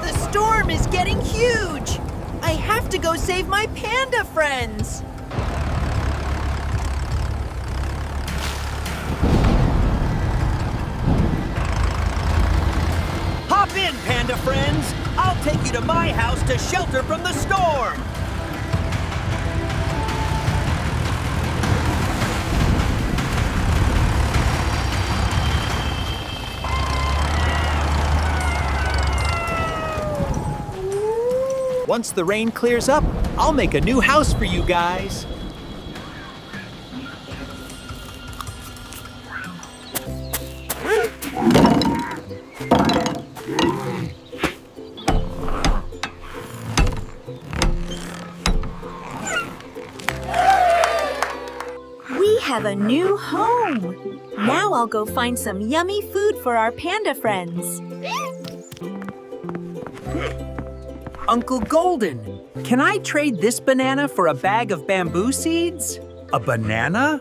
The storm is getting huge! I have to go save my panda friends! Hop in, panda friends! I'll take you to my house to shelter from the storm! Once the rain clears up, I'll make a new house for you guys. We have a new home. Now I'll go find some yummy food for our panda friends. Uncle Golden, can I trade this banana for a bag of bamboo seeds? A banana?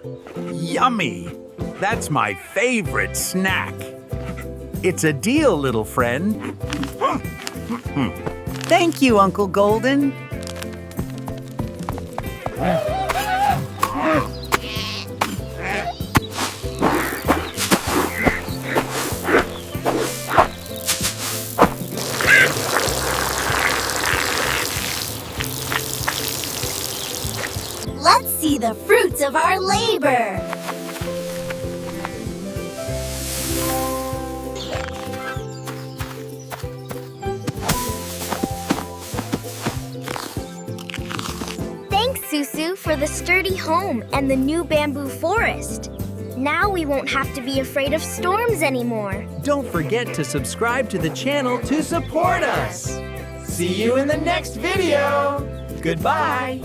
Yummy! That's my favorite snack. It's a deal, little friend. Thank you, Uncle Golden. Let's see the fruits of our labor. Thanks, Susu, for the sturdy home and the new bamboo forest. Now we won't have to be afraid of storms anymore. Don't forget to subscribe to the channel to support us. See you in the next video. Goodbye.